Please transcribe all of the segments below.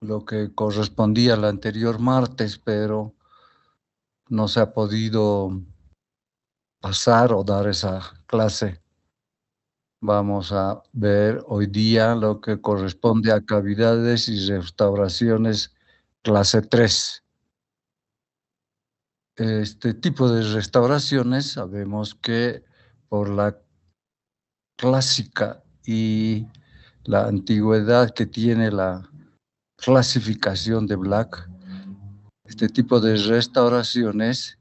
lo que correspondía al anterior martes, pero no se ha podido pasar o dar esa clase. Vamos a ver hoy día lo que corresponde a cavidades y restauraciones clase 3. Este tipo de restauraciones sabemos que por la clásica y la antigüedad que tiene la clasificación de Black, este tipo de restauraciones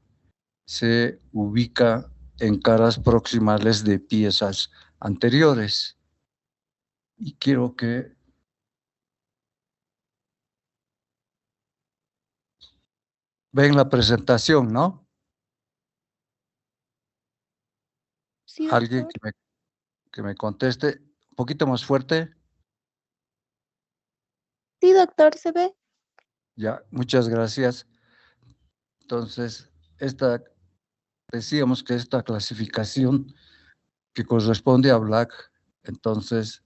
se ubica en caras proximales de piezas anteriores. Y quiero que ven la presentación, ¿no? Sí, Alguien doctor. que me conteste un poquito más fuerte. Sí, doctor, se ve. Ya, muchas gracias. Entonces, decíamos que esta clasificación que corresponde a Black, entonces,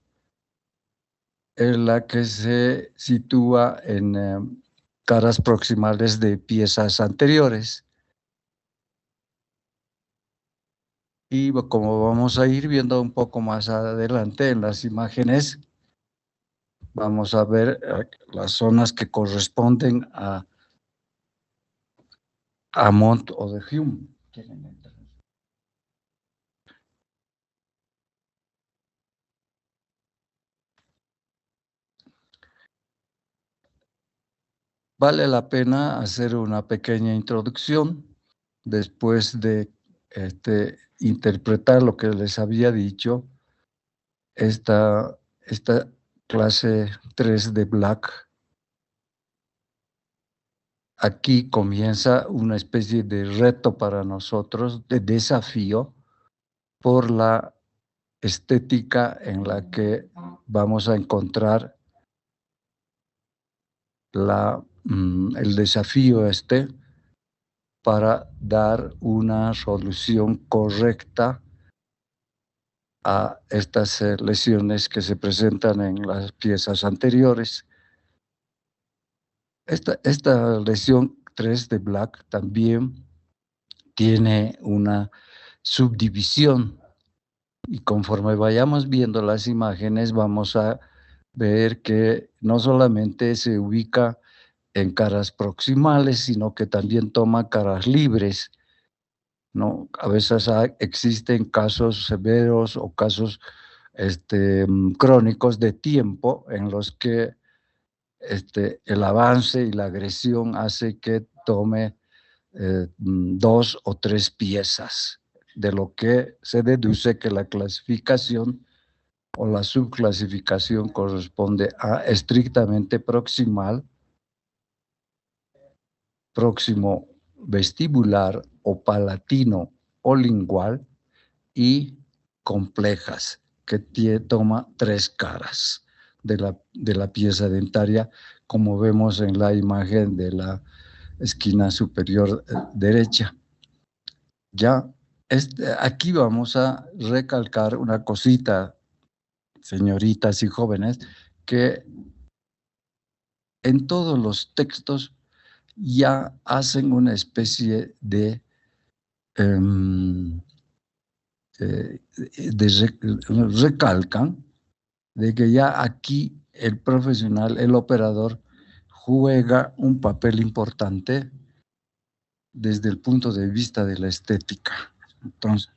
es la que se sitúa en caras proximales de piezas anteriores. Y como vamos a ir viendo un poco más adelante en las imágenes, vamos a ver las zonas que corresponden a Mont o de Hume. Vale la pena hacer una pequeña introducción después de interpretar lo que les había dicho. Esta clase 3 de Black, aquí comienza una especie de reto para nosotros, de desafío por la estética en la que vamos a encontrar el desafío para dar una solución correcta a estas lesiones que se presentan en las piezas anteriores. Esta lesión 3 de Black también tiene una subdivisión y conforme vayamos viendo las imágenes vamos a ver que no solamente se ubica en caras proximales, sino que también toma caras libres, ¿no? A veces existen casos severos o casos crónicos de tiempo en los que el avance y la agresión hace que tome 2 o 3 piezas, de lo que se deduce que la clasificación o la subclasificación corresponde a estrictamente proximal, próximo vestibular o palatino o lingual y complejas, que toma 3 caras de la pieza dentaria, como vemos en la imagen de la esquina superior derecha. Ya, aquí vamos a recalcar una cosita, señoritas y jóvenes, que en todos los textos ya hacen una especie de, recalcan de que ya aquí el profesional, el operador, juega un papel importante desde el punto de vista de la estética. Entonces,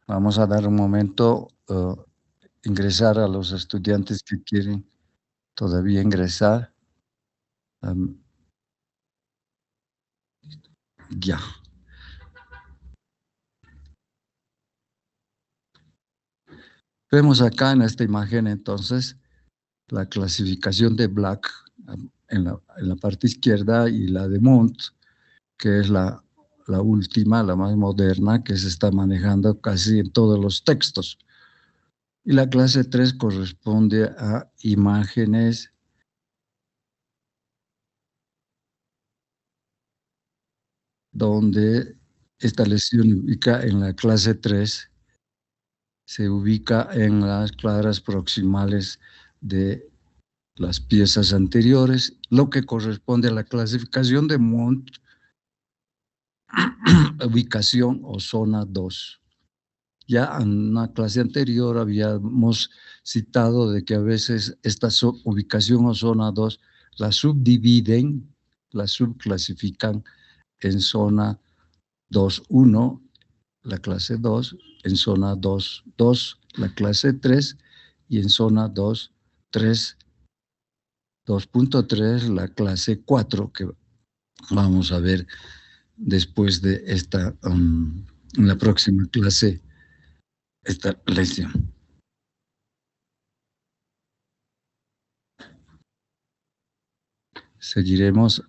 vamos a dar un momento, ingresar a los estudiantes que quieren todavía ingresar. Ya. Vemos acá en esta imagen entonces la clasificación de Black en la parte izquierda y la de Mont, que es la última, la más moderna, que se está manejando casi en todos los textos. Y la clase 3 corresponde a imágenes donde esta lesión ubica en la clase 3, se ubica en las cuadras proximales de las piezas anteriores, lo que corresponde a la clasificación de Montt, ubicación o zona 2. Ya en una clase anterior habíamos citado de que a veces esta ubicación o zona 2 la subdividen, la subclasifican en zona 2.1, la clase 2, en zona 2.2, la clase 3, y en zona 2.3, 2.3, la clase 4, que vamos a ver después de esta, en la próxima clase, esta lección. Seguiremos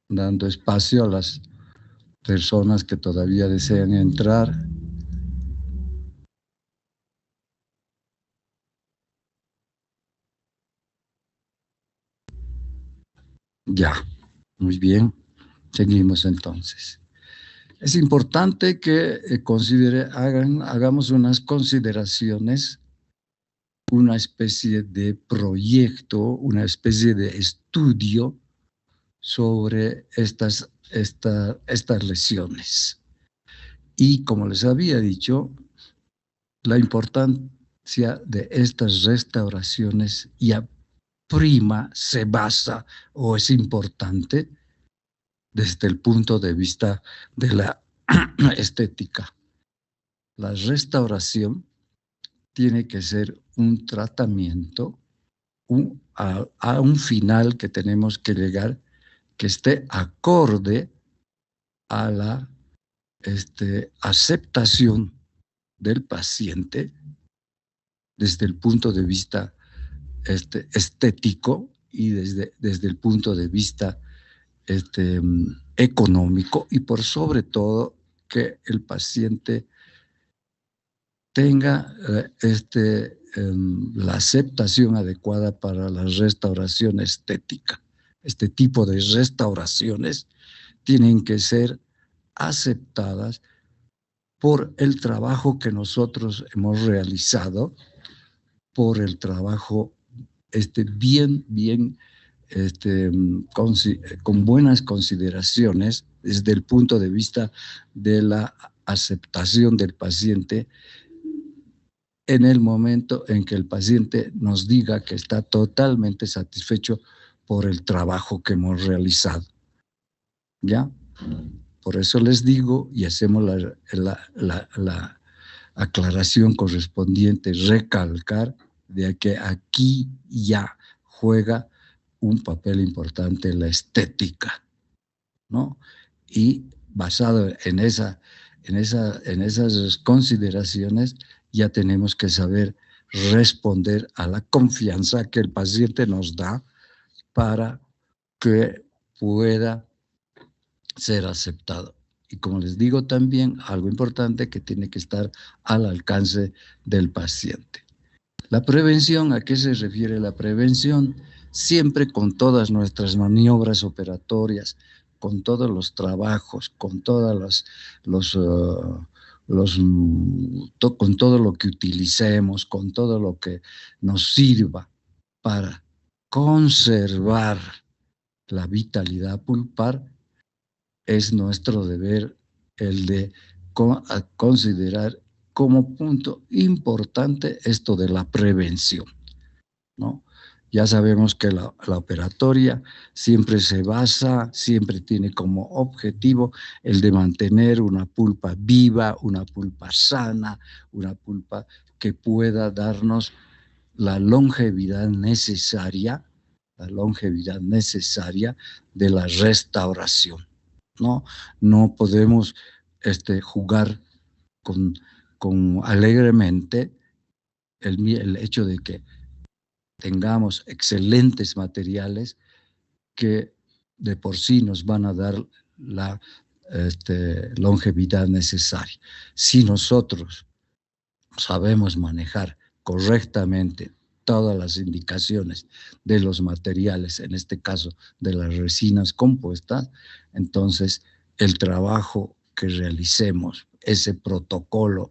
dando espacio a las personas que todavía desean entrar. Ya, muy bien. Seguimos entonces. Es importante que hagamos unas consideraciones, una especie de proyecto, una especie de estudio sobre estas lesiones. Y como les había dicho, la importancia de estas restauraciones ya prima, se basa o es importante desde el punto de vista de la estética. La restauración tiene que ser un tratamiento a un final que tenemos que llegar, que esté acorde a la aceptación del paciente desde el punto de vista estético y desde el punto de vista económico, y por sobre todo que el paciente tenga la aceptación adecuada para la restauración estética. Este tipo de restauraciones tienen que ser aceptadas por el trabajo que nosotros hemos realizado, por el trabajo con buenas consideraciones desde el punto de vista de la aceptación del paciente en el momento en que el paciente nos diga que está totalmente satisfecho por el trabajo que hemos realizado. ¿Ya? Por eso les digo y hacemos la aclaración correspondiente, recalcar de que aquí ya juega un papel importante la estética, ¿no? Y basado en esas consideraciones, ya tenemos que saber responder a la confianza que el paciente nos da para que pueda ser aceptado. Y como les digo también, algo importante que tiene que estar al alcance del paciente. La prevención, ¿a qué se refiere la prevención? Siempre con todas nuestras maniobras operatorias, con todos los trabajos, con todas con todo lo que utilicemos, con todo lo que nos sirva para conservar la vitalidad pulpar, es nuestro deber el de considerar como punto importante esto de la prevención, ¿no? Ya sabemos que la operatoria siempre se basa, siempre tiene como objetivo el de mantener una pulpa viva, una pulpa sana, una pulpa que pueda darnos la longevidad necesaria de la restauración, ¿no? No podemos jugar con alegremente el hecho de que tengamos excelentes materiales que de por sí nos van a dar la longevidad necesaria. Si nosotros sabemos manejar correctamente todas las indicaciones de los materiales, en este caso de las resinas compuestas, entonces el trabajo que realicemos, ese protocolo,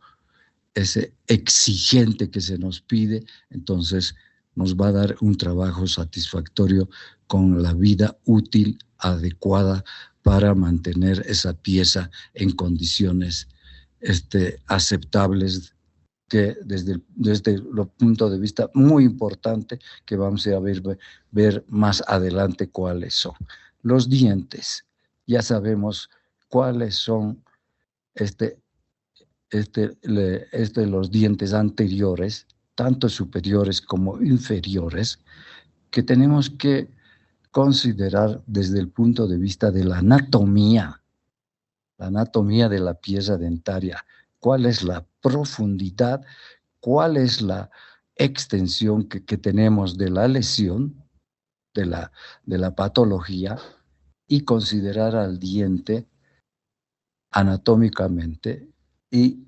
ese exigente que se nos pide, entonces nos va a dar un trabajo satisfactorio con la vida útil adecuada para mantener esa pieza en condiciones aceptables, que desde el punto de vista muy importante que vamos a ver más adelante cuáles son. Los dientes, ya sabemos cuáles son los dientes anteriores, tanto superiores como inferiores, que tenemos que considerar desde el punto de vista de la anatomía de la pieza dentaria, cuál es la profundidad, cuál es la extensión que tenemos de la lesión, de la patología, y considerar al diente anatómicamente, y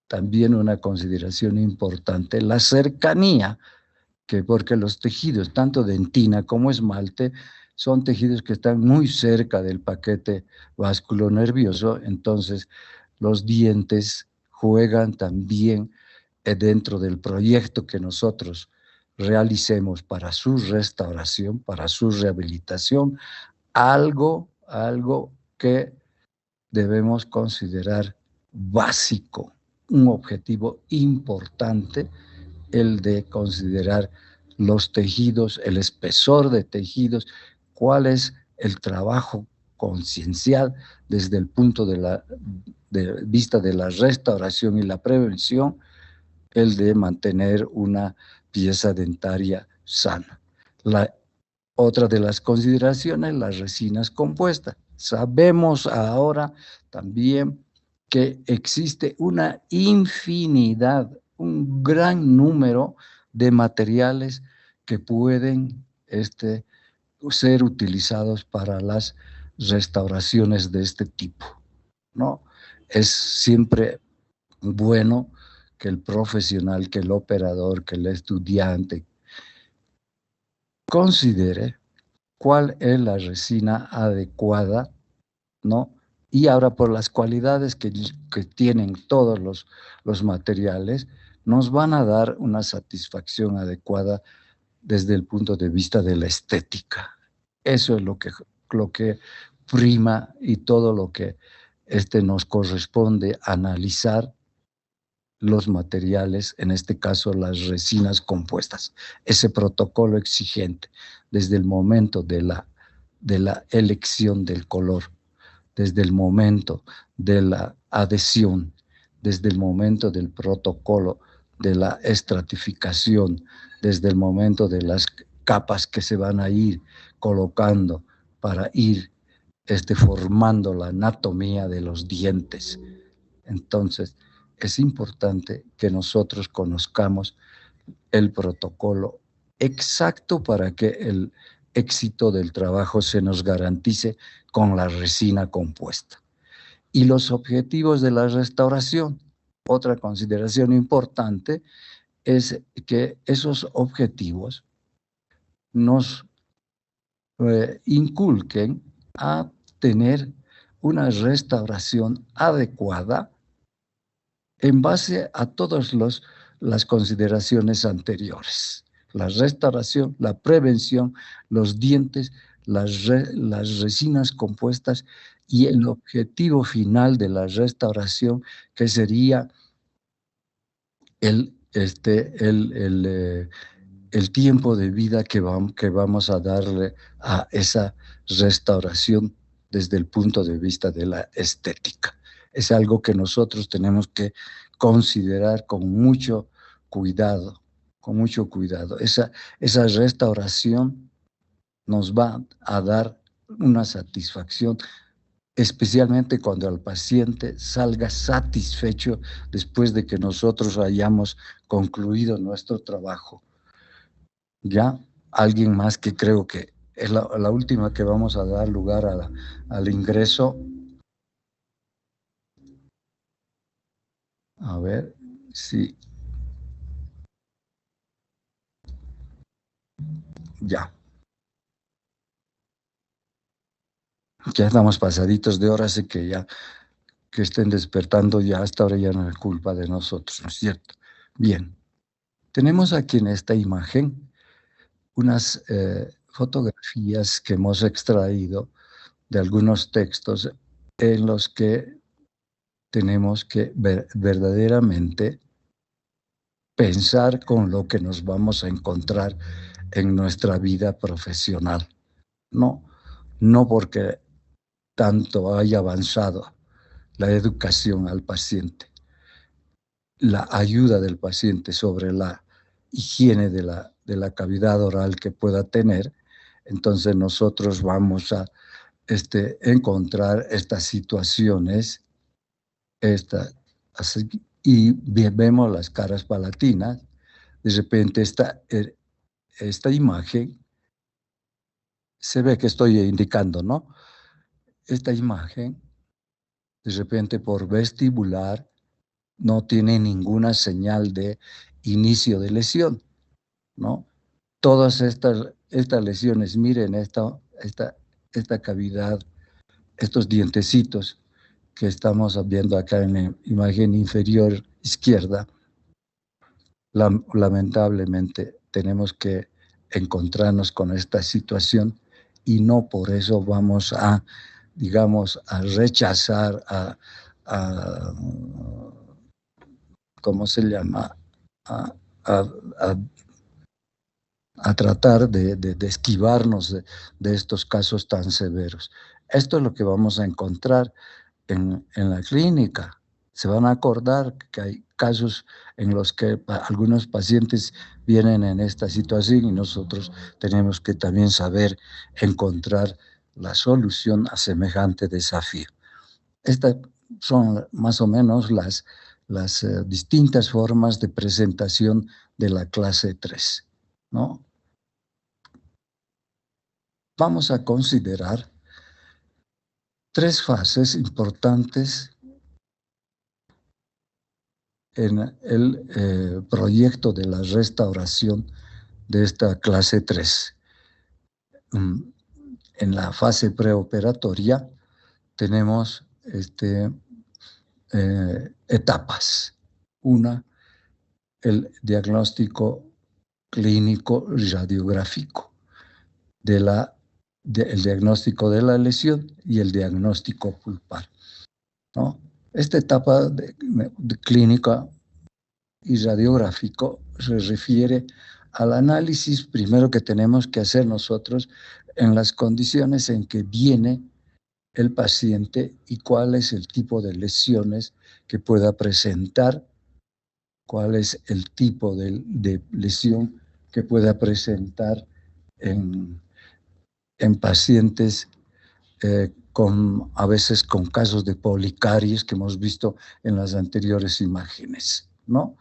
también una consideración importante, la cercanía, porque los tejidos, tanto dentina como esmalte, son tejidos que están muy cerca del paquete vasculonervioso, entonces los dientes juegan también dentro del proyecto que nosotros realicemos para su restauración, para su rehabilitación, algo que debemos considerar básico, un objetivo importante, el de considerar los tejidos, el espesor de tejidos, cuál es el trabajo conciencial desde el punto de vista de la restauración y la prevención, el de mantener una pieza dentaria sana. La otra de las consideraciones, las resinas compuestas. Sabemos ahora también que existe una infinidad, un gran número de materiales que pueden ser utilizados para las restauraciones de este tipo, ¿no? Es siempre bueno que el profesional, que el operador, que el estudiante considere cuál es la resina adecuada, ¿no? Y ahora, por las cualidades que tienen todos los materiales, nos van a dar una satisfacción adecuada desde el punto de vista de la estética. Eso es lo que prima, y todo lo que nos corresponde analizar los materiales, en este caso las resinas compuestas, ese protocolo exigente desde el momento de la elección del color, desde el momento de la adhesión, desde el momento del protocolo de la estratificación, desde el momento de las capas que se van a ir colocando para ir formando la anatomía de los dientes. Entonces, es importante que nosotros conozcamos el protocolo exacto para que el éxito del trabajo se nos garantice con la resina compuesta. Y los objetivos de la restauración. Otra consideración importante es que esos objetivos nos inculquen a tener una restauración adecuada en base a todas las consideraciones anteriores. La restauración, la prevención, los dientes, las resinas compuestas y el objetivo final de la restauración, que sería el, el tiempo de vida que vamos a darle a esa restauración desde el punto de vista de la estética. Es algo que nosotros tenemos que considerar con mucho cuidado, con mucho cuidado. Esa restauración nos va a dar una satisfacción, especialmente cuando el paciente salga satisfecho después de que nosotros hayamos concluido nuestro trabajo. Ya, alguien más, que creo que es la última que vamos a dar lugar al ingreso. A ver, sí. Ya. Ya estamos pasaditos de horas y que ya que estén despertando ya hasta ahora ya no es culpa de nosotros, ¿no es cierto? Bien, tenemos aquí en esta imagen unas fotografías que hemos extraído de algunos textos en los que tenemos que verdaderamente pensar con lo que nos vamos a encontrar en nuestra vida profesional. No, no porque tanto haya avanzado la educación al paciente, la ayuda del paciente sobre la higiene de la cavidad oral que pueda tener, entonces nosotros vamos a encontrar estas situaciones así, y vemos las caras palatinas. De repente esta imagen, se ve que estoy indicando, ¿no? Esta imagen, de repente por vestibular, no tiene ninguna señal de inicio de lesión, ¿no? Todas estas lesiones, miren esta cavidad, estos dientecitos que estamos viendo acá en la imagen inferior izquierda, lamentablemente tenemos que encontrarnos con esta situación y no por eso vamos a, digamos, a rechazar, a ¿cómo se llama? A, a, a, a tratar de esquivarnos de estos casos tan severos. Esto es lo que vamos a encontrar en la clínica. Se van a acordar que hay casos en los que algunos pacientes vienen en esta situación y nosotros tenemos que también saber encontrar la solución a semejante desafío. Estas son más o menos las distintas formas de presentación de la clase 3, ¿no? Vamos a considerar 3 fases importantes en el proyecto de la restauración de esta clase 3. En la fase preoperatoria tenemos etapas. Una, el diagnóstico clínico radiográfico, el diagnóstico de la lesión y el diagnóstico pulpar, ¿no? Esta etapa de clínica y radiográfico se refiere al análisis primero que tenemos que hacer nosotros en las condiciones en que viene el paciente y cuál es el tipo de lesiones que pueda presentar, cuál es el tipo de lesión que pueda presentar en pacientes a veces con casos de policaries que hemos visto en las anteriores imágenes, ¿no?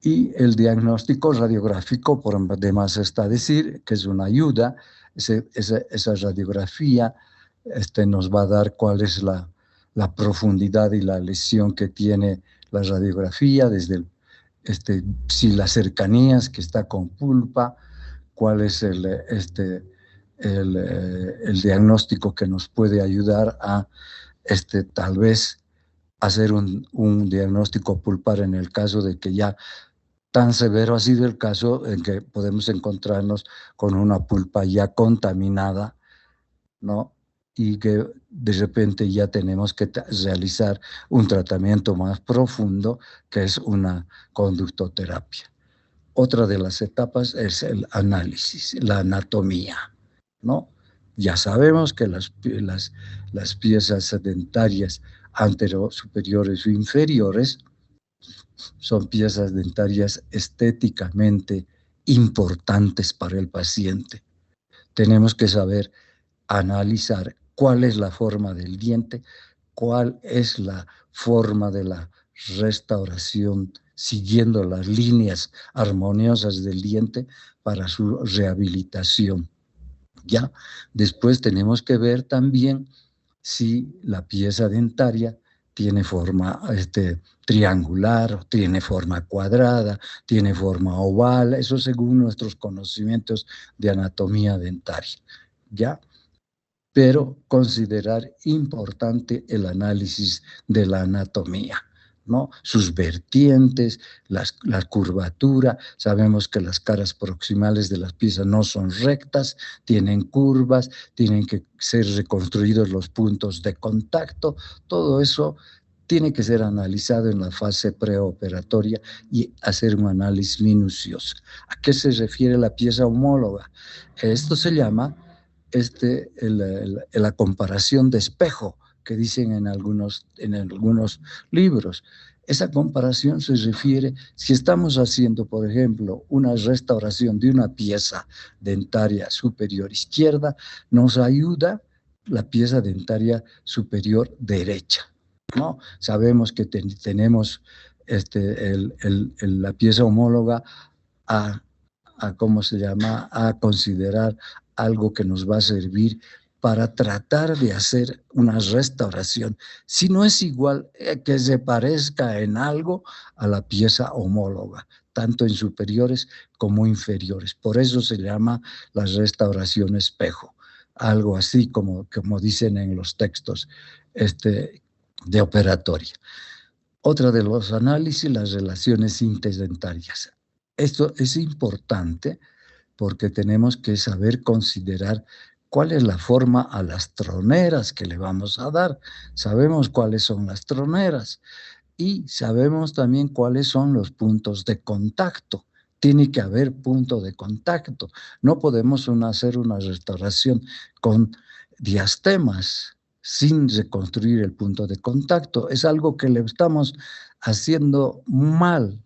Y el diagnóstico radiográfico, por demás está decir, que es una ayuda. Esa radiografía nos va a dar cuál es la profundidad y la lesión que tiene la radiografía, desde si las cercanías que está con pulpa, cuál es el diagnóstico que nos puede ayudar a tal vez hacer un diagnóstico pulpar en el caso de que ya tan severo ha sido el caso en que podemos encontrarnos con una pulpa ya contaminada, ¿no? Y que de repente ya tenemos que realizar un tratamiento más profundo, que es una conductoterapia. Otra de las etapas es el análisis, la anatomía, ¿no? Ya sabemos que las piezas dentarias anteriores, superiores o inferiores son piezas dentarias estéticamente importantes para el paciente. Tenemos que saber analizar cuál es la forma del diente, cuál es la forma de la restauración siguiendo las líneas armoniosas del diente para su rehabilitación. ¿Ya? Después tenemos que ver también si la pieza dentaria tiene forma triangular, tiene forma cuadrada, tiene forma oval, eso según nuestros conocimientos de anatomía dentaria, ¿ya? pero considerar importante el análisis de la anatomía, ¿no? Sus vertientes, la curvatura. Sabemos que las caras proximales de las piezas no son rectas, tienen curvas, tienen que ser reconstruidos los puntos de contacto. Todo eso tiene que ser analizado en la fase preoperatoria y hacer un análisis minucioso. ¿A qué se refiere la pieza homóloga? Esto se llama la comparación de espejo que dicen en algunos libros. Esa comparación se refiere, si estamos haciendo, por ejemplo, una restauración de una pieza dentaria superior izquierda, nos ayuda la pieza dentaria superior derecha, ¿no? Sabemos que tenemos la pieza homóloga a ¿cómo se llama?, a considerar algo que nos va a servir para tratar de hacer una restauración. Si no es igual, que se parezca en algo a la pieza homóloga, tanto en superiores como inferiores. Por eso se llama la restauración espejo, algo así como dicen en los textos de operatoria. Otra de los análisis, las relaciones interdentarias. Esto es importante porque tenemos que saber considerar cuál es la forma a las troneras que le vamos a dar. Sabemos cuáles son las troneras y sabemos también cuáles son los puntos de contacto. Tiene que haber punto de contacto. No podemos hacer una restauración con diastemas sin reconstruir el punto de contacto. Es algo que le estamos haciendo mal.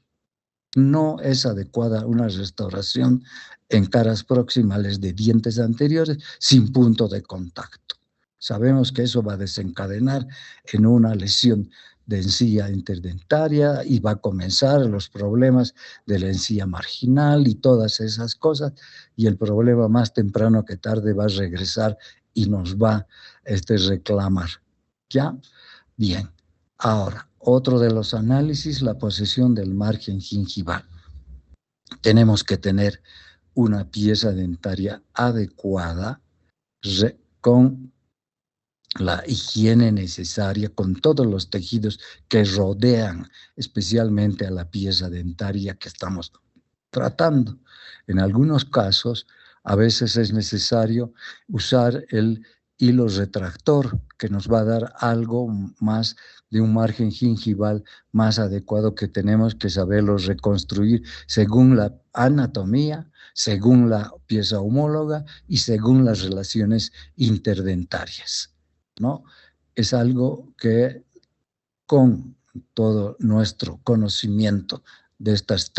No es adecuada una restauración en caras proximales de dientes anteriores sin punto de contacto. Sabemos que eso va a desencadenar en una lesión de encía interdentaria y va a comenzar los problemas de la encía marginal y todas esas cosas, y el problema más temprano que tarde va a regresar y nos va a reclamar. ¿Ya? Bien. Ahora, otro de los análisis, la posesión del margen gingival. Tenemos que tener una pieza dentaria adecuada con la higiene necesaria, con todos los tejidos que rodean especialmente a la pieza dentaria que estamos tratando. En algunos casos, a veces es necesario usar el hilo retractor, que nos va a dar algo más de un margen gingival más adecuado, que tenemos que saberlo reconstruir según la anatomía, según la pieza homóloga y según las relaciones interdentarias, ¿no? Es algo que con todo nuestro conocimiento de estos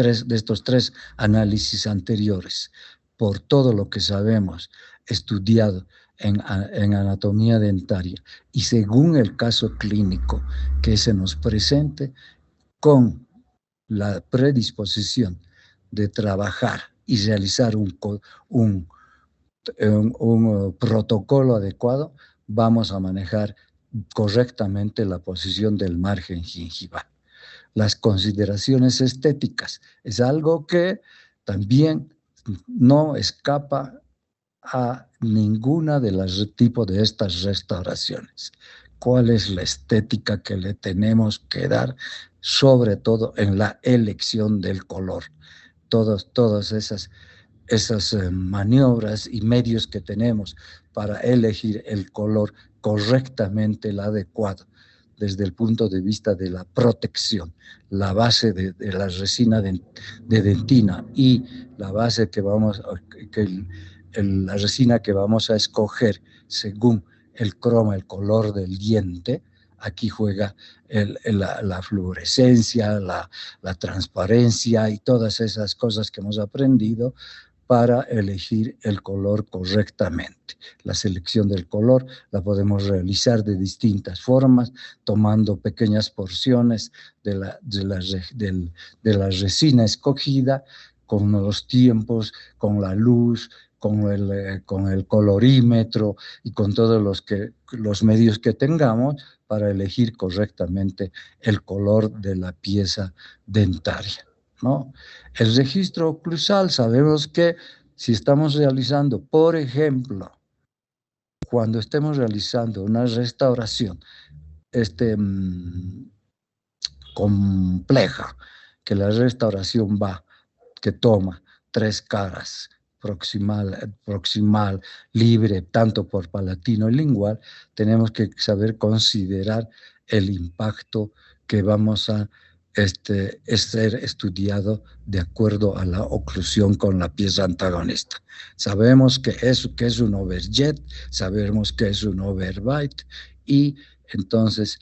tres análisis anteriores, por todo lo que sabemos, estudiado en anatomía dentaria y según el caso clínico que se nos presente, con la predisposición de trabajar y realizar un protocolo adecuado, vamos a manejar correctamente la posición del margen gingival. Las consideraciones estéticas es algo que también no escapa a ninguna de las tipos de estas restauraciones. ¿Cuál es la estética que le tenemos que dar, sobre todo en la elección del color? Todas esas maniobras y medios que tenemos para elegir el color correctamente, el adecuado, desde el punto de vista de la protección, la base de la resina de dentina y la base la resina que vamos a escoger según el croma, el color del diente. Aquí juega la fluorescencia, la transparencia y todas esas cosas que hemos aprendido para elegir el color correctamente. La selección del color la podemos realizar de distintas formas, tomando pequeñas porciones de la resina escogida, con los tiempos, con la luz, con el colorímetro y con todos los medios que tengamos para elegir correctamente el color de la pieza dentaria, ¿no? El registro oclusal, sabemos que si estamos realizando, por ejemplo, cuando estemos realizando una restauración compleja, que la restauración que toma 3 caras, proximal, libre, tanto por palatino y lingual, tenemos que saber considerar el impacto que vamos a ser estudiado de acuerdo a la oclusión con la pieza antagonista. Sabemos que es un overjet, sabemos que es un overbite, y entonces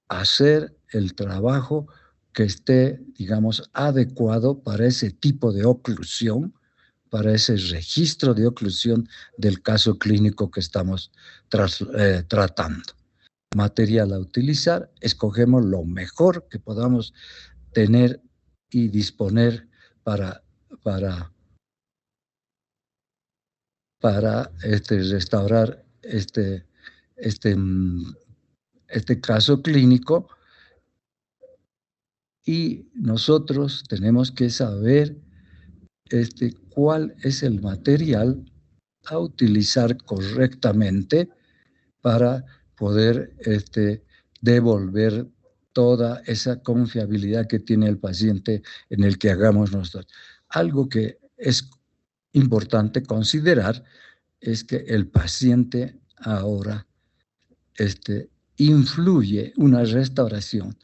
hacer el trabajo que esté, digamos, adecuado para ese tipo de oclusión, para ese registro de oclusión del caso clínico que estamos tratando. Material a utilizar, escogemos lo mejor que podamos tener y disponer para restaurar este caso clínico, y nosotros tenemos que saber cuál es el material a utilizar correctamente para poder devolver toda esa confiabilidad que tiene el paciente en el que hagamos nosotros. Algo que es importante considerar es que el paciente ahora influye una restauración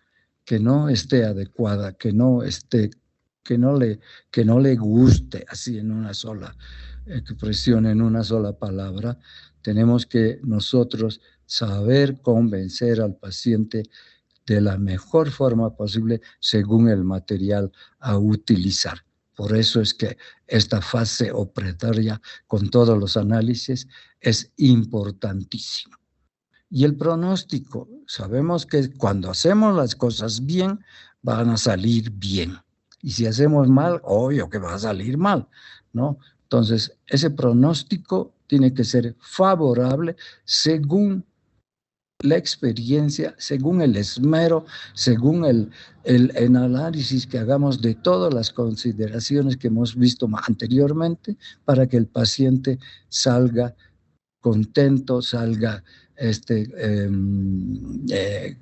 que no esté adecuada, que no le guste, así en una sola expresión, en una sola palabra. Tenemos que nosotros saber convencer al paciente de la mejor forma posible según el material a utilizar. Por eso es que esta fase operatoria con todos los análisis es importantísima. Y el pronóstico, sabemos que cuando hacemos las cosas bien, van a salir bien. Y si hacemos mal, obvio que va a salir mal, ¿no? Entonces, ese pronóstico tiene que ser favorable según la experiencia, según el esmero, según el análisis que hagamos de todas las consideraciones que hemos visto anteriormente, para que el paciente salga contento, salga,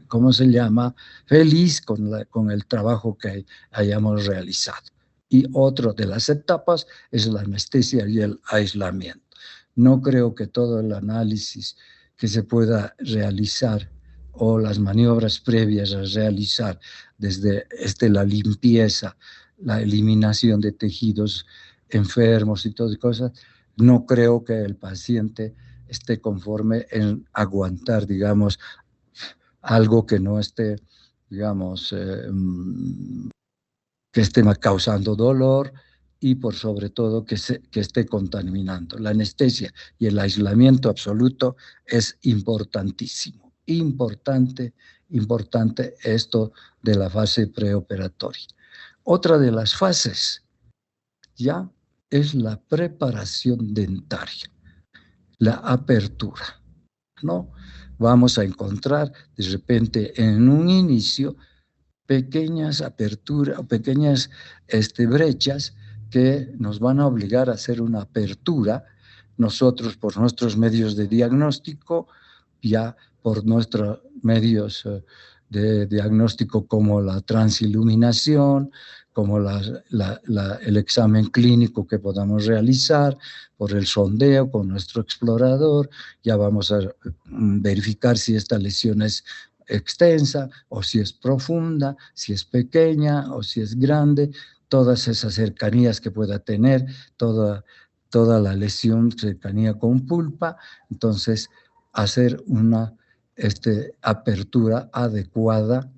¿cómo se llama? Feliz con el trabajo que hayamos realizado. Y otra de las etapas es la anestesia y el aislamiento. No creo que todo el análisis que se pueda realizar o las maniobras previas a realizar desde la limpieza, la eliminación de tejidos enfermos y todas cosas, no creo que el paciente esté conforme en aguantar, digamos, algo que no esté, digamos, que esté causando dolor, y por sobre todo que esté contaminando. La anestesia y el aislamiento absoluto es importantísimo. Importante esto de la fase preoperatoria. Otra de las fases ya es la preparación dentaria, la apertura, ¿no? Vamos a encontrar de repente en un inicio pequeñas aperturas, pequeñas brechas que nos van a obligar a hacer una apertura, nosotros por nuestros medios de diagnóstico, ya por nuestros medios de diagnóstico como la transiluminación, como el examen clínico que podamos realizar, por el sondeo con nuestro explorador, ya vamos a verificar si esta lesión es extensa o si es profunda, si es pequeña o si es grande, todas esas cercanías que pueda tener, toda la lesión, cercanía con pulpa. Entonces, hacer una apertura adecuada,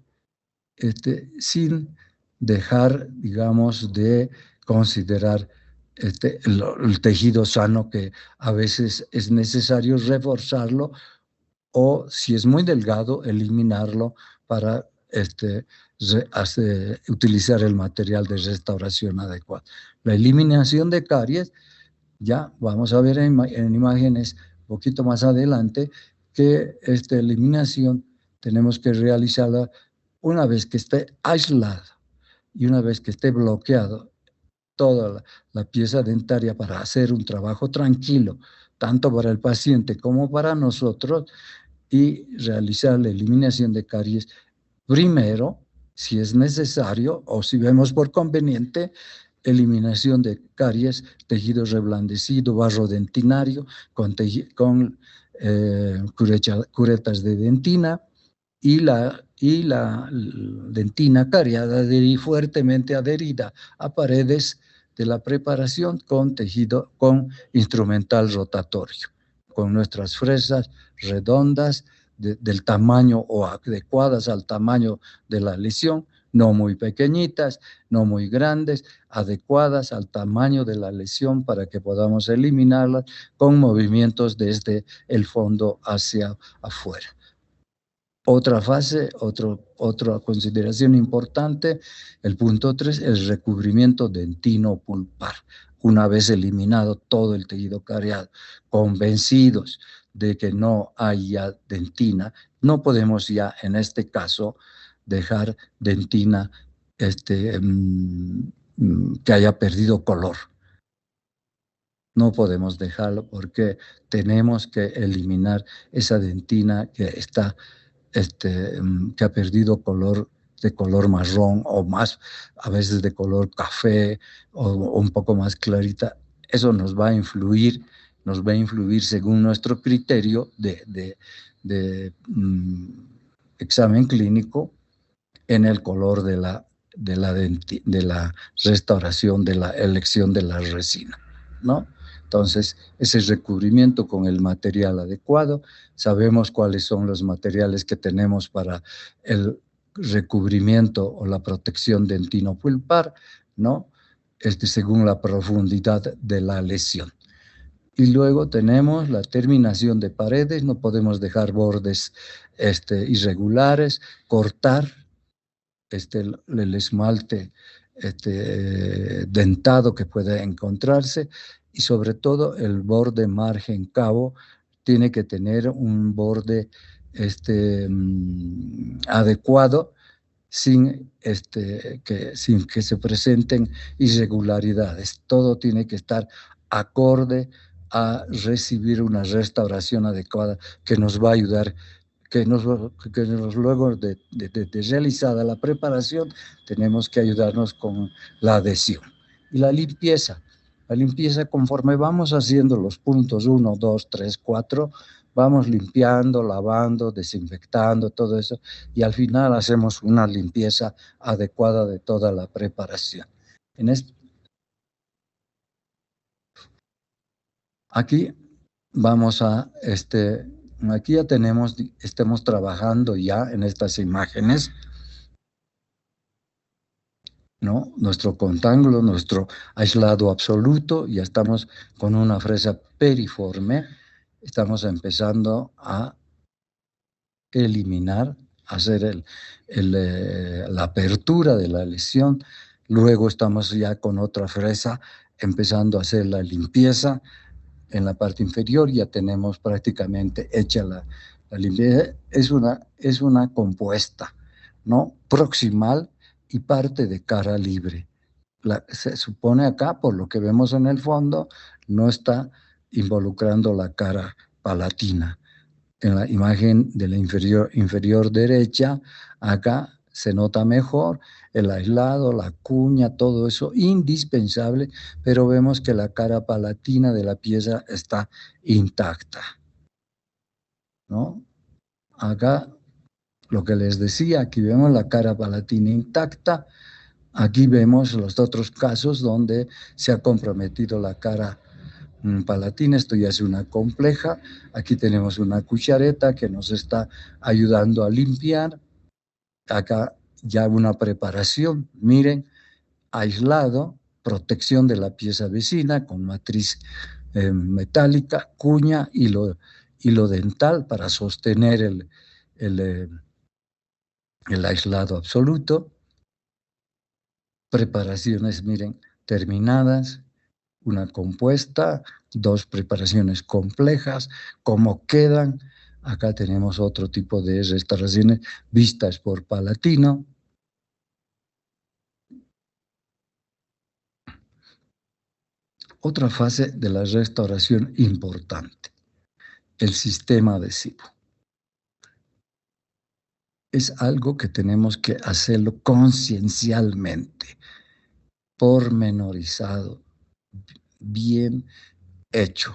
sin dejar, digamos, de considerar el tejido sano, que a veces es necesario reforzarlo, o si es muy delgado, eliminarlo para utilizar el material de restauración adecuado. La eliminación de caries, ya vamos a ver en imágenes un poquito más adelante, que esta eliminación tenemos que realizarla una vez que esté aislada y una vez que esté bloqueado toda la pieza dentaria, para hacer un trabajo tranquilo tanto para el paciente como para nosotros, y realizar la eliminación de caries primero, si es necesario o si vemos por conveniente, eliminación de caries, tejido reblandecido, barro dentinario con curetas de dentina, y la dentina cariada fuertemente adherida a paredes de la preparación con tejido, con instrumental rotatorio, con nuestras fresas redondas del tamaño o adecuadas al tamaño de la lesión, no muy pequeñitas, no muy grandes, adecuadas al tamaño de la lesión para que podamos eliminarlas con movimientos desde el fondo hacia afuera. Otra fase, otra consideración importante, el punto 3, el recubrimiento dentino pulpar. Una vez eliminado todo el tejido cariado, convencidos de que no haya dentina, no podemos ya en este caso dejar dentina que haya perdido color. No podemos dejarlo porque tenemos que eliminar esa dentina que está que ha perdido de color marrón o más, a veces de color café o un poco más clarita. Eso nos va a influir según nuestro criterio de examen clínico en el color de la restauración, de la elección de la resina, ¿no? Entonces, ese recubrimiento con el material adecuado, sabemos cuáles son los materiales que tenemos para el recubrimiento o la protección dentino-pulpar, ¿no? Según la profundidad de la lesión. Y luego tenemos la terminación de paredes, no podemos dejar bordes irregulares, cortar el esmalte dentado que puede encontrarse, y sobre todo el borde margen cabo tiene que tener un borde adecuado sin que se presenten irregularidades. Todo tiene que estar acorde a recibir una restauración adecuada que nos va a ayudar, que luego de realizada la preparación, tenemos que ayudarnos con la adhesión. Y la limpieza conforme vamos haciendo los puntos 1, 2, 3, 4, vamos limpiando, lavando, desinfectando, todo eso, y al final hacemos una limpieza adecuada de toda la preparación. Aquí vamos a, aquí ya estamos trabajando ya en estas imágenes, ¿no? Nuestro contángulo, nuestro aislado absoluto, ya estamos con una fresa periforme, estamos empezando a eliminar, hacer la apertura de la lesión, luego estamos ya con otra fresa empezando a hacer la limpieza. En la parte inferior ya tenemos prácticamente hecha la limpieza. Es una compuesta, ¿no? Proximal y parte de cara libre. Se supone acá, por lo que vemos en el fondo, no está involucrando la cara palatina. En la imagen de la inferior derecha, acá se nota mejor el aislado, la cuña, todo eso indispensable, pero vemos que la cara palatina de la pieza está intacta, ¿no? Acá, lo que les decía, aquí vemos la cara palatina intacta, aquí vemos los otros casos donde se ha comprometido la cara palatina. Esto ya es una compleja. Aquí tenemos una cuchareta que nos está ayudando a limpiar. Acá ya una preparación, miren, aislado, protección de la pieza vecina con matriz metálica, cuña, hilo dental para sostener el aislado absoluto. Preparaciones, miren, terminadas, una compuesta, dos preparaciones complejas, cómo quedan. Acá tenemos otro tipo de restauraciones vistas por palatino. Otra fase de la restauración importante, el sistema adhesivo. Es algo que tenemos que hacerlo conciencialmente, pormenorizado, bien hecho,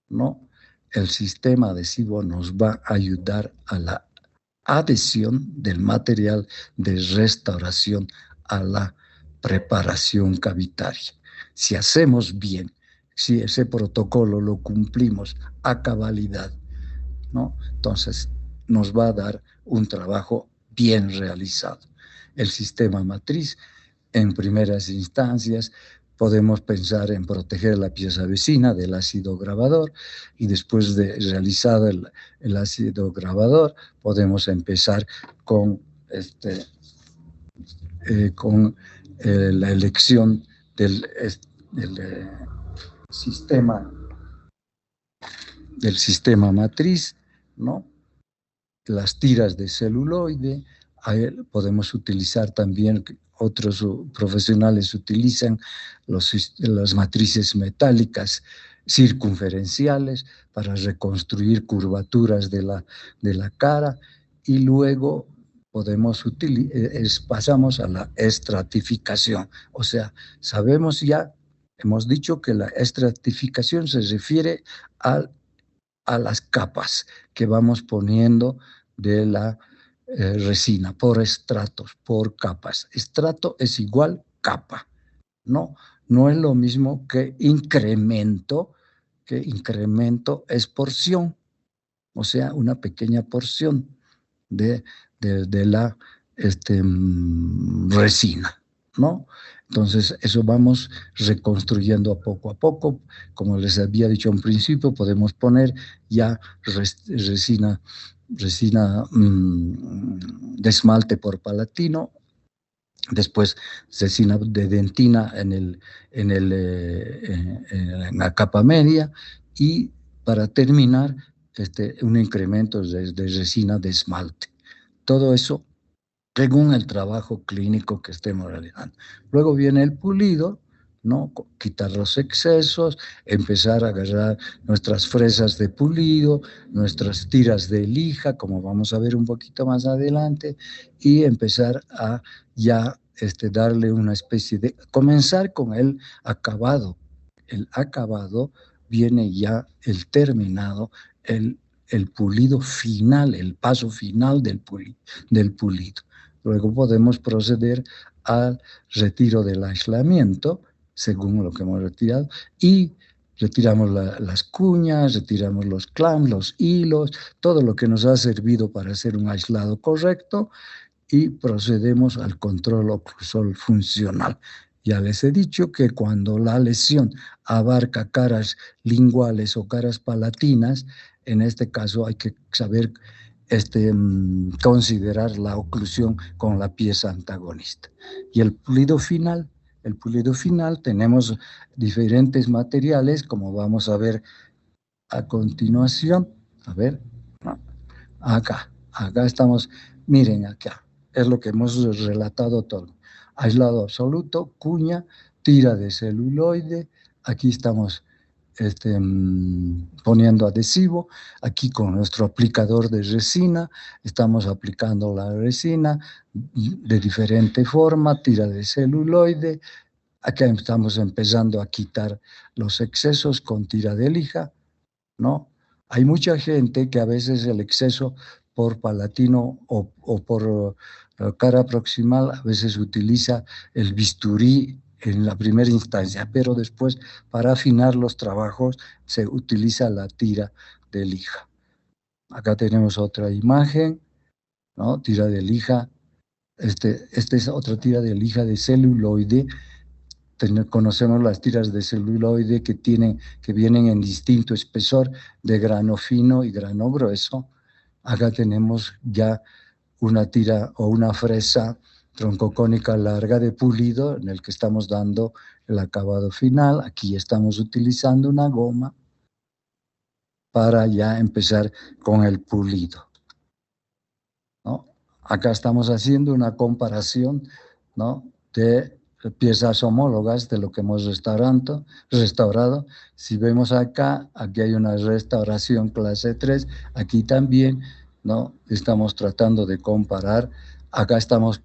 ¿no? El sistema adhesivo nos va a ayudar a la adhesión del material de restauración a la preparación cavitaria. Si hacemos bien, si ese protocolo lo cumplimos a cabalidad, ¿no? Entonces nos va a dar un trabajo bien realizado. El sistema matriz, en primeras instancias, podemos pensar en proteger la pieza vecina del ácido grabador y después de realizado el ácido grabador, podemos empezar con, la elección del sistema matriz, ¿no? Las tiras de celuloide, podemos utilizar también, otros profesionales utilizan las matrices metálicas circunferenciales para reconstruir curvaturas de la cara, y luego pasamos a la estratificación. O sea, sabemos ya, hemos dicho que la estratificación se refiere a las capas que vamos poniendo de la resina, por estratos, por capas. Estrato es igual capa, ¿no? No es lo mismo que incremento es porción, o sea, una pequeña porción de la resina, ¿no? Entonces, eso vamos reconstruyendo a poco. Como les había dicho en principio, podemos poner ya resina de esmalte por palatino, después resina de dentina en la capa media, y para terminar, un incremento de resina de esmalte. Todo eso según el trabajo clínico que estemos realizando. Luego viene el pulido, ¿no? Quitar los excesos, empezar a agarrar nuestras fresas de pulido, nuestras tiras de lija, como vamos a ver un poquito más adelante, y empezar a ya darle una especie de, comenzar con el acabado. El acabado viene ya el terminado, el pulido final, el paso final del pulido. Luego podemos proceder al retiro del aislamiento, según lo que hemos retirado, y retiramos las cuñas, retiramos los clamps, los hilos, todo lo que nos ha servido para hacer un aislado correcto, y procedemos al control oclusal funcional. Ya les he dicho que cuando la lesión abarca caras linguales o caras palatinas, en este caso hay que saber considerar la oclusión con la pieza antagonista. Y el pulido final tenemos diferentes materiales, como vamos a ver a continuación. A ver, acá estamos, miren acá, es lo que hemos relatado todo. Aislado absoluto, cuña, tira de celuloide, aquí estamos poniendo adhesivo, aquí con nuestro aplicador de resina, estamos aplicando la resina de diferente forma, tira de celuloide, acá estamos empezando a quitar los excesos con tira de lija, ¿no? Hay mucha gente que a veces el exceso por palatino o por cara proximal, a veces utiliza el bisturí en la primera instancia, pero después para afinar los trabajos se utiliza la tira de lija. Acá tenemos otra imagen, ¿no? Tira de lija. Esta es otra tira de lija de celuloide. Conocemos las tiras de celuloide que vienen en distinto espesor, de grano fino y grano grueso. Acá tenemos ya una tira o una fresa troncocónica larga de pulido en el que estamos dando el acabado final. Aquí estamos utilizando una goma para ya empezar con el pulido, ¿no? Acá estamos haciendo una comparación, ¿no?, de piezas homólogas de lo que hemos restaurado. Si vemos acá, aquí hay una restauración clase 3, aquí también, ¿no? Estamos tratando de comparar. Acá estamos,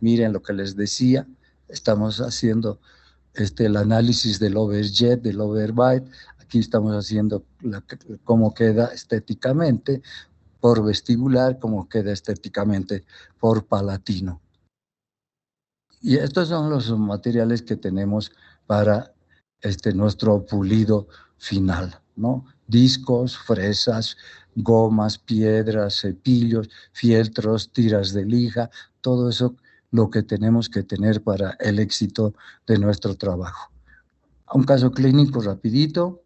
miren lo que les decía, estamos haciendo el análisis del overjet, del overbite. Aquí estamos haciendo cómo queda estéticamente por vestibular, cómo queda estéticamente por palatino. Y estos son los materiales que tenemos para nuestro pulido final, ¿no? Discos, fresas, gomas, piedras, cepillos, fieltros, tiras de lija, todo eso lo que tenemos que tener para el éxito de nuestro trabajo. Un caso clínico rapidito.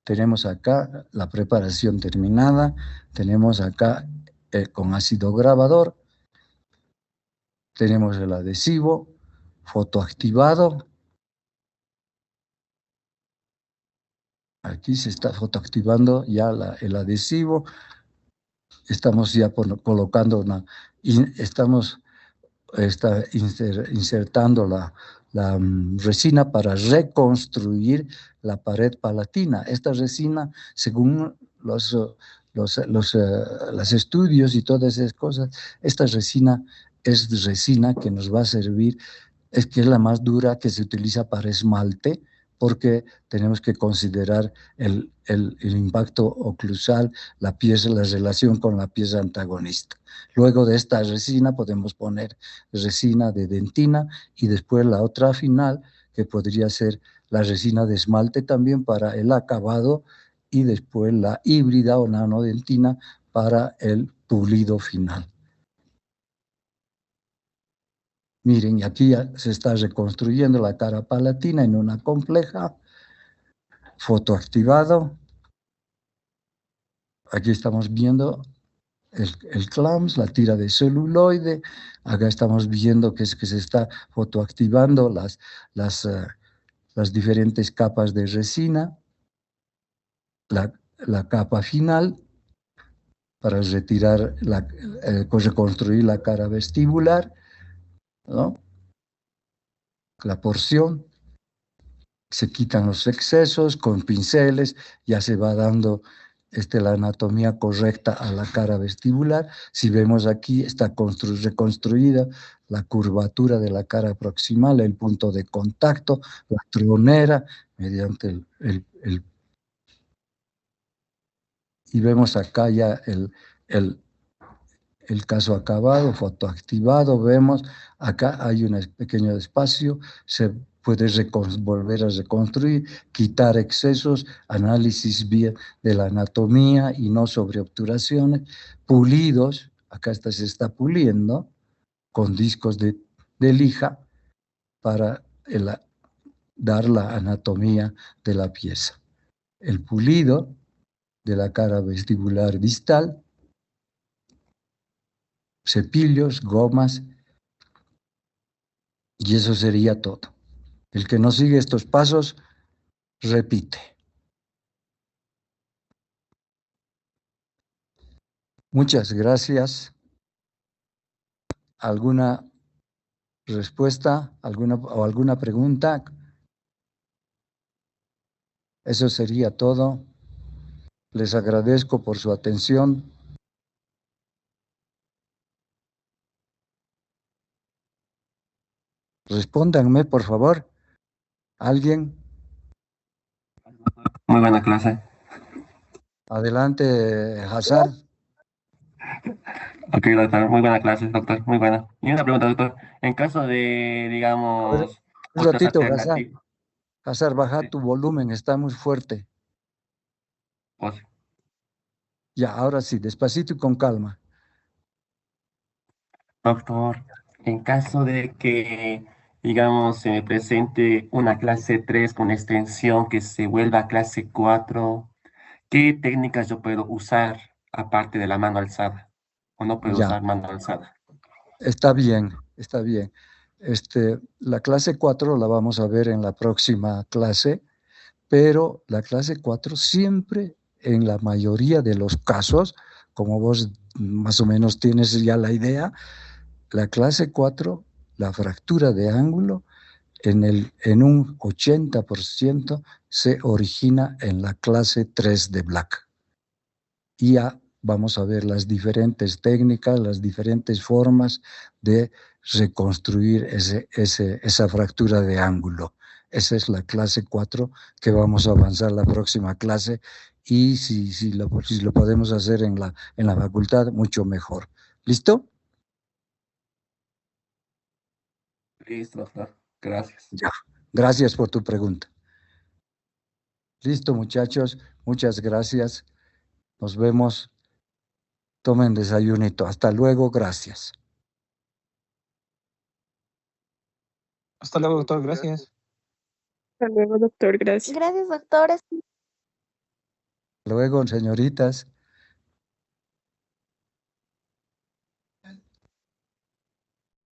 Tenemos acá la preparación terminada, tenemos acá con ácido grabador, tenemos el adhesivo, fotoactivado. Aquí se está fotoactivando ya el adhesivo. Estamos ya colocando estamos insertando la resina para reconstruir la pared palatina. Esta resina, según los estudios y todas esas cosas, esta resina es resina que nos va a servir, que es la más dura que se utiliza para esmalte, porque tenemos que considerar el impacto oclusal, la relación con la pieza antagonista. Luego de esta resina podemos poner resina de dentina y después la otra final, que podría ser la resina de esmalte también para el acabado, y después la híbrida o nanodentina para el pulido final. Miren, aquí ya se está reconstruyendo la cara palatina en una compleja, fotoactivado. Aquí estamos viendo el clamps, la tira de celuloide. Acá estamos viendo que se está fotoactivando las diferentes capas de resina. La capa final para retirar, reconstruir la cara vestibular, ¿no? La porción. Se quitan los excesos con pinceles, ya se va dando la anatomía correcta a la cara vestibular. Si vemos aquí, está reconstruida la curvatura de la cara proximal, el punto de contacto, la tronera, mediante y vemos acá ya el caso acabado, fotoactivado. Vemos acá hay un pequeño espacio, se puede volver a reconstruir, quitar excesos, análisis bien de la anatomía y no sobre obturaciones, pulidos. Acá se está puliendo con discos de lija para dar la anatomía de la pieza. El pulido de la cara vestibular distal, cepillos, gomas, y eso sería todo. El que no sigue estos pasos, repite. Muchas gracias. ¿Alguna respuesta, alguna pregunta? Eso sería todo. Les agradezco por su atención. Respóndanme, por favor. ¿Alguien? Muy buena clase. Adelante, Hazar. Ok, doctor, muy buena clase, doctor, muy buena. Y una pregunta, doctor, en caso de, digamos, Un otras ratito, Hazar. alternativas. Hazar, baja tu volumen, está muy fuerte. Pues, Ya, ahora sí, despacito y con calma. doctor, en caso de que, digamos, se me presente una clase 3 con extensión que se vuelva clase 4, ¿qué técnicas yo puedo usar aparte de la mano alzada? ¿O no puedo Ya, usar mano alzada? está bien, está bien. La clase 4 la vamos a ver en la próxima clase, pero la clase 4 siempre, en la mayoría de los casos, como vos más o menos tienes ya la idea, la clase 4 la fractura de ángulo en un 80% se origina en la clase 3 de Black. Y ya vamos a ver las diferentes técnicas, las diferentes formas de reconstruir esa fractura de ángulo. Esa es la clase 4 que vamos a avanzar la próxima clase, y si lo podemos hacer en la facultad, mucho mejor. ¿Listo? Listo, doctor. Gracias. Ya. Gracias por tu pregunta. Listo, muchachos. Muchas gracias. Nos vemos. Tomen desayunito. Hasta luego. Gracias. Hasta luego, doctor. Gracias. Hasta luego, doctor. Gracias. Gracias, doctor. Hasta luego, señoritas.